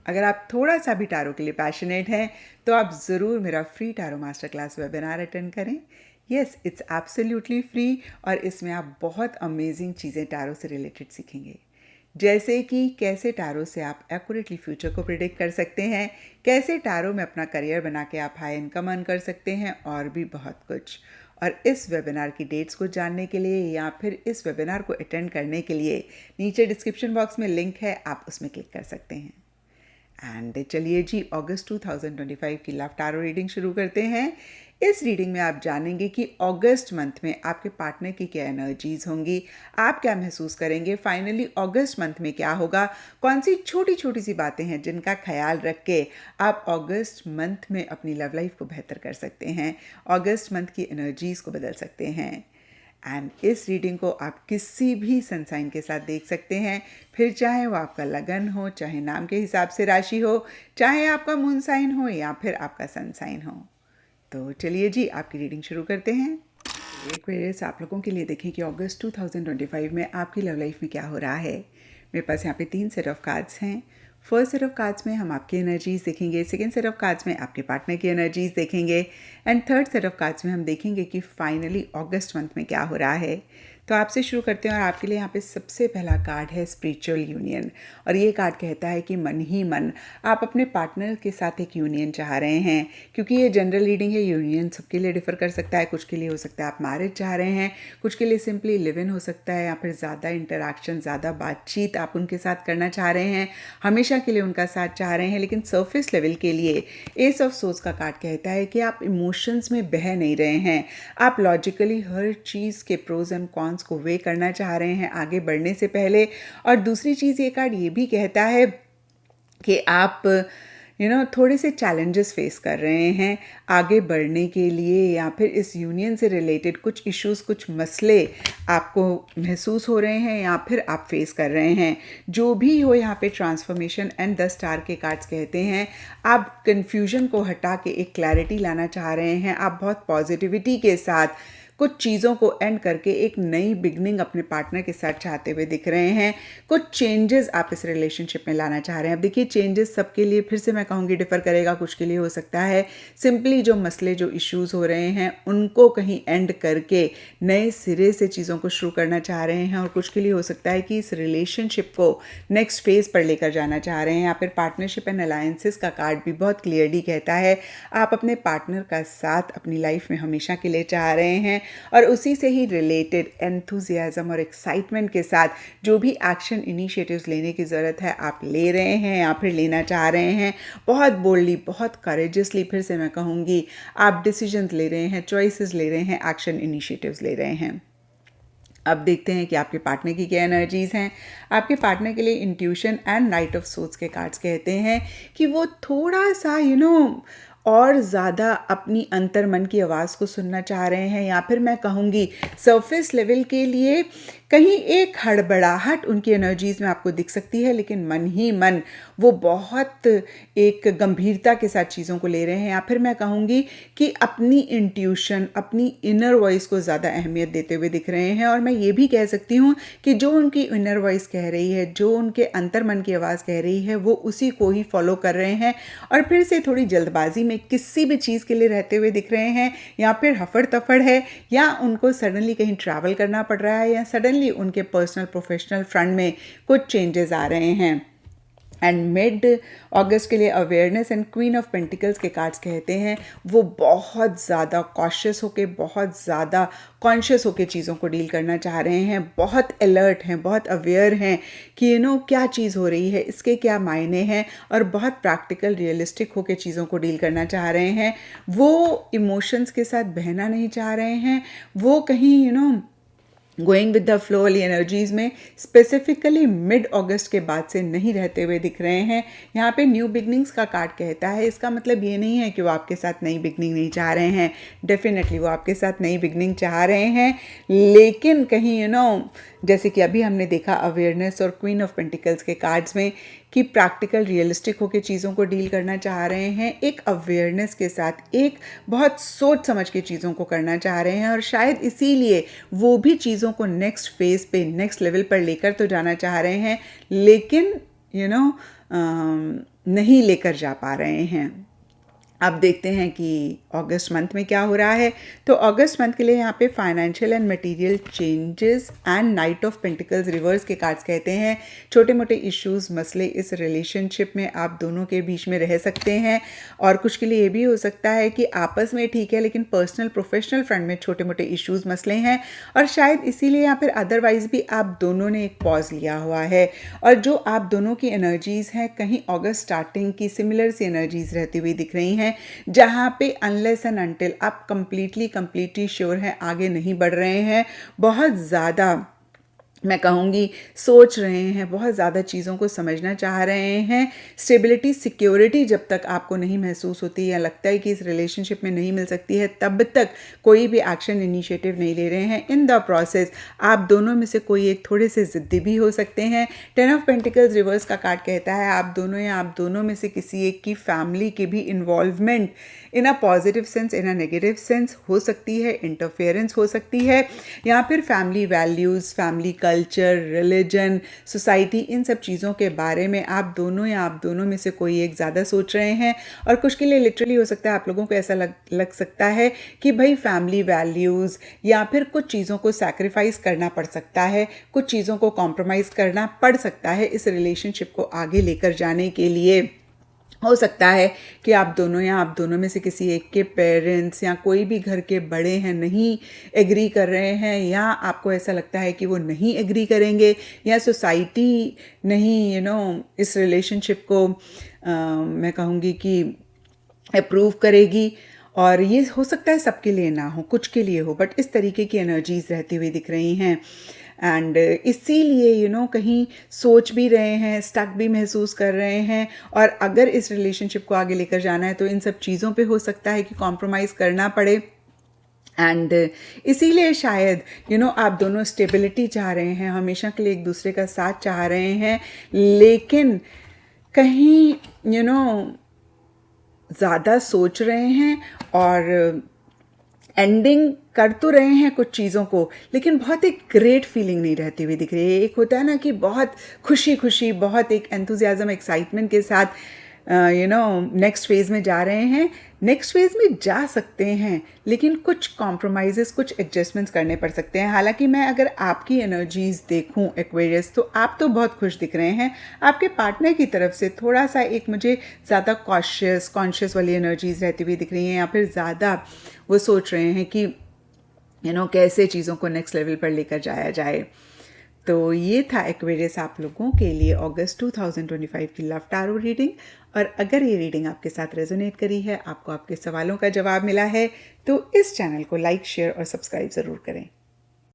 अगर आप थोड़ा सा भी टारो के लिए पैशनेट हैं तो आप ज़रूर मेरा free tarot master class webinar attend करें। यस, इट्स एब्सोल्युटली फ्री और इसमें आप बहुत अमेजिंग चीज़ें टारो से रिलेटेड सीखेंगे, जैसे कि कैसे टारो से आप एक्यूरेटली फ्यूचर को प्रिडिक्ट कर सकते हैं, कैसे टारो में अपना करियर बना के आप हाई इनकम अर्न कर सकते हैं और भी बहुत कुछ। और इस वेबिनार की डेट्स को जानने के लिए या फिर इस वेबिनार को अटेंड करने के लिए नीचे डिस्क्रिप्शन बॉक्स में लिंक है, आप उसमें क्लिक कर सकते हैं। एंड चलिए जी, अगस्त 2025 की लव टारो रीडिंग शुरू करते हैं। इस रीडिंग में आप जानेंगे कि अगस्त मंथ में आपके पार्टनर की क्या एनर्जीज होंगी, आप क्या महसूस करेंगे, फाइनली अगस्त मंथ में क्या होगा, कौन सी छोटी छोटी सी बातें हैं जिनका ख्याल रख के आप अगस्त मंथ में अपनी लव लाइफ को बेहतर कर सकते हैं, अगस्त मंथ की एनर्जीज को बदल सकते हैं। एंड इस रीडिंग को आप किसी भी सन साइन के साथ देख सकते हैं, फिर चाहे वो आपका लगन हो, चाहे नाम के हिसाब से राशि हो, चाहे आपका मून साइन हो या फिर आपका सन साइन हो। तो चलिए जी, आपकी रीडिंग शुरू करते हैं। एक वेरियस आप लोगों के लिए देखें कि अगस्त 2025 में आपकी लव लाइफ में क्या हो रहा है। मेरे पास यहाँ पे 3 सेट ऑफ कार्ड्स हैं। फर्स्ट सेट ऑफ कार्ड्स में हम आपकी एनर्जीज देखेंगे, सेकेंड सेट ऑफ कार्ड्स में आपके पार्टनर की एनर्जीज देखेंगे and third set of cards में हम देखेंगे कि फाइनली अगस्त मंथ में क्या हो रहा है। तो आपसे शुरू करते हैं और आपके लिए यहाँ पे सबसे पहला कार्ड है स्पिरिचुअल यूनियन। और ये कार्ड कहता है कि मन ही मन आप अपने पार्टनर के साथ एक यूनियन चाह रहे हैं। क्योंकि ये जनरल रीडिंग है, यूनियन सबके लिए डिफर कर सकता है। कुछ के लिए हो सकता है आप मैरिज चाह रहे हैं, कुछ के लिए सिंपली लिव इन हो सकता है, या फिर ज़्यादा इंटरेक्शन, ज़्यादा बातचीत आप उनके साथ करना चाह रहे हैं, हमेशा के लिए उनका साथ चाह रहे हैं। लेकिन सरफेस लेवल के लिए एस ऑफ सोर्स का कार्ड कहता है कि आप इमोशंस में बह नहीं रहे हैं, आप लॉजिकली हर चीज़ के प्रोज एंड कॉन्स को वे करना चाह रहे हैं आगे बढ़ने से पहले। और दूसरी चीज़ ये कार्ड ये भी कहता है कि आप थोड़े से चैलेंजेस फेस कर रहे हैं आगे बढ़ने के लिए, या फिर इस यूनियन से रिलेटेड कुछ इश्यूज, कुछ मसले आपको महसूस हो रहे हैं या फिर आप फेस कर रहे हैं। जो भी हो, यहाँ पे ट्रांसफॉर्मेशन एंड 10 स्टार के कार्ड्स कहते हैं आप कन्फ्यूजन को हटा के एक क्लैरिटी लाना चाह रहे हैं। आप बहुत पॉजिटिविटी के साथ कुछ चीज़ों को एंड करके एक नई बिगनिंग अपने पार्टनर के साथ चाहते हुए दिख रहे हैं। कुछ चेंजेस आप इस रिलेशनशिप में लाना चाह रहे हैं। अब देखिए, चेंजेस सबके लिए फिर से मैं कहूँगी डिफ़र करेगा। कुछ के लिए हो सकता है सिंपली जो मसले, जो इश्यूज़ हो रहे हैं उनको कहीं एंड करके नए सिरे से चीज़ों को शुरू करना चाह रहे हैं, और कुछ के लिए हो सकता है कि इस रिलेशनशिप को नेक्स्ट फेज़ पर लेकर जाना चाह रहे हैं। या फिर पार्टनरशिप एंड अलायंसेस का कार्ड भी बहुत क्लियरली कहता है आप अपने पार्टनर का साथ अपनी लाइफ में हमेशा के लिए चाह रहे हैं, और उसी से ही रिलेटेड एंथुजियाज्म और एक्साइटमेंट के साथ जो भी एक्शन इनिशिएटिव्स लेने की ज़रूरत है आप ले रहे हैं या फिर लेना चाह रहे हैं। बहुत बोल्डली, बहुत करेजियसली, फिर से मैं कहूँगी, आप डिसीजंस ले रहे हैं, चॉइसेस ले रहे हैं, एक्शन इनिशिएटिव्स ले रहे हैं। अब देखते हैं कि आपके पार्टनर की क्या एनर्जीज़ हैं। आपके पार्टनर के लिए intuition and night of swords के कार्ड्स कहते हैं कि वो थोड़ा सा और ज़्यादा अपनी अंतर्मन की आवाज़ को सुनना चाह रहे हैं, या फिर मैं कहूँगी सरफेस लेवल के लिए कहीं एक हड़बड़ाहट उनकी एनर्जीज़ में आपको दिख सकती है, लेकिन मन ही मन वो बहुत एक गंभीरता के साथ चीज़ों को ले रहे हैं। या फिर मैं कहूँगी कि अपनी इंट्यूशन, अपनी इनर वॉइस को ज़्यादा अहमियत देते हुए दिख रहे हैं। और मैं ये भी कह सकती हूँ कि जो उनकी इनर वॉइस कह रही है, जो उनके अंतर्मन की आवाज़ कह रही है, वो उसी को ही फॉलो कर रहे हैं। और फिर से थोड़ी जल्दबाजी में किसी भी चीज़ के लिए रहते हुए दिख रहे हैं, या फिर हफड़ तफड़ है, या उनको सडनली कहीं ट्रैवल करना पड़ रहा है, या सडनली उनके पर्सनल प्रोफेशनल फ्रंट में कुछ चेंजेस आ रहे हैं। एंड मिड अगस्त के लिए awareness and queen of pentacles के कार्ड्स कहते हैं वो बहुत ज़्यादा कॉशियस होके, बहुत ज़्यादा कॉन्शियस होके चीज़ों को डील करना चाह रहे हैं, बहुत अलर्ट हैं, बहुत अवेयर हैं कि क्या चीज़ हो रही है, इसके क्या मायने हैं, और बहुत प्रैक्टिकल, रियलिस्टिक होके चीज़ों को डील करना चाह रहे हैं। वो इमोशंस के साथ बहना नहीं चाह रहे हैं, वो कहीं गोइंग विद द फ्लो वाली एनर्जीज़ में स्पेसिफिकली मिड अगस्त के बाद से नहीं रहते हुए दिख रहे हैं। यहाँ पे न्यू बिगनिंग्स का कार्ड कहता है, इसका मतलब ये नहीं है कि वो आपके साथ नई बिगनिंग नहीं चाह रहे हैं। डेफिनेटली वो आपके साथ नई बिगनिंग चाह रहे हैं, लेकिन कहीं जैसे कि अभी हमने देखा अवेयरनेस और क्वीन ऑफ पेंटिकल्स के कार्ड्स में कि प्रैक्टिकल, रियलिस्टिक होकर चीज़ों को डील करना चाह रहे हैं, एक अवेयरनेस के साथ, एक बहुत सोच समझ के चीज़ों को करना चाह रहे हैं। और शायद इसीलिए वो भी चीज़ों को नेक्स्ट फेज पे, नेक्स्ट लेवल पर लेकर तो जाना चाह रहे हैं, लेकिन नहीं लेकर जा पा रहे हैं। अब देखते हैं कि अगस्त मंथ में क्या हो रहा है। तो अगस्त मंथ के लिए यहाँ पे financial and material changes and night of pentacles reverse के कार्ड्स कहते हैं छोटे मोटे इश्यूज मसले इस रिलेशनशिप में आप दोनों के बीच में रह सकते हैं, और कुछ के लिए ये भी हो सकता है कि आपस में ठीक है लेकिन पर्सनल प्रोफेशनल फ्रंट में छोटे मोटे इश्यूज मसले हैं, और शायद इसीलिए या फिर अदरवाइज भी आप दोनों ने एक पॉज लिया हुआ है। और जो आप दोनों की एनर्जीज हैं कहीं अगस्त स्टार्टिंग की सिमिलर सी एनर्जीज रहती हुई दिख रही हैं, जहां पे अनलेस एंड अनटिल आप कंप्लीटली श्योर हैं आगे नहीं बढ़ रहे हैं, बहुत ज़्यादा मैं कहूँगी सोच रहे हैं, बहुत ज़्यादा चीज़ों को समझना चाह रहे हैं, स्टेबिलिटी सिक्योरिटी जब तक आपको नहीं महसूस होती या लगता है कि इस रिलेशनशिप में नहीं मिल सकती है तब तक कोई भी एक्शन इनिशिएटिव नहीं ले रहे हैं। इन द प्रोसेस आप दोनों में से कोई एक थोड़े से ज़िद्दी भी हो सकते हैं। 10 ऑफ पेंटिकल्स रिवर्स का कार्ड कहता है आप दोनों या आप दोनों में से किसी एक की फैमिली की भी involvement in a positive sense in a negative sense हो सकती है, इंटरफेरेंस हो सकती है, या फिर family values, family culture, religion, society, इन सब चीज़ों के बारे में आप दोनों या आप दोनों में से कोई एक ज़्यादा सोच रहे हैं। और कुछ के लिए लिटरली हो सकता है आप लोगों को ऐसा लग सकता है कि भाई फैमिली वैल्यूज़ या फिर कुछ चीज़ों को सैक्रिफाइस करना पड़ सकता है, कुछ चीज़ों को कॉम्प्रोमाइज़ करना पड़ सकता है इस रिलेशनशिप को आगे लेकर जाने के लिए। हो सकता है कि आप दोनों या आप दोनों में से किसी एक के पेरेंट्स या कोई भी घर के बड़े हैं नहीं एग्री कर रहे हैं, या आपको ऐसा लगता है कि वो नहीं एग्री करेंगे, या सोसाइटी नहीं इस रिलेशनशिप को मैं कहूँगी कि अप्रूव करेगी। और ये हो सकता है सबके लिए ना हो, कुछ के लिए हो, बट इस तरीके की एनर्जीज रहती हुई दिख रही हैं। एंड इसीलिए कहीं सोच भी रहे हैं, स्टक भी महसूस कर रहे हैं, और अगर इस रिलेशनशिप को आगे लेकर जाना है तो इन सब चीज़ों पे हो सकता है कि कॉम्प्रोमाइज़ करना पड़े। एंड इसीलिए शायद आप दोनों स्टेबिलिटी चाह रहे हैं, हमेशा के लिए एक दूसरे का साथ चाह रहे हैं, लेकिन कहीं ज़्यादा सोच रहे हैं और एंडिंग कर तो रहे हैं कुछ चीज़ों को, लेकिन बहुत एक ग्रेट फीलिंग नहीं रहती हुई दिख रही है। एक होता है ना कि बहुत खुशी बहुत एक एंथुजियाज्म एक्साइटमेंट के साथ नेक्स्ट फेज़ में जा रहे हैं, नेक्स्ट फेज़ में जा सकते हैं, लेकिन कुछ कॉम्प्रोमाइज़ेस, कुछ एडजस्टमेंट्स करने पड़ सकते हैं। हालांकि मैं अगर आपकी एनर्जीज़ देखूं एक्वेरियस, तो आप तो बहुत खुश दिख रहे हैं, आपके पार्टनर की तरफ से थोड़ा सा एक मुझे ज़्यादा कॉन्शियस वाली एनर्जीज़ रहती हुई दिख रही हैं, या फिर ज़्यादा वो सोच रहे हैं कि कैसे चीज़ों को नेक्स्ट लेवल पर लेकर जाया जाए। तो ये था एक्वेरियस आप लोगों के लिए अगस्त 2025 की लव टैरो रीडिंग। और अगर ये रीडिंग आपके साथ रेजोनेट करी है, आपको आपके सवालों का जवाब मिला है, तो इस चैनल को लाइक, शेयर और सब्सक्राइब ज़रूर करें।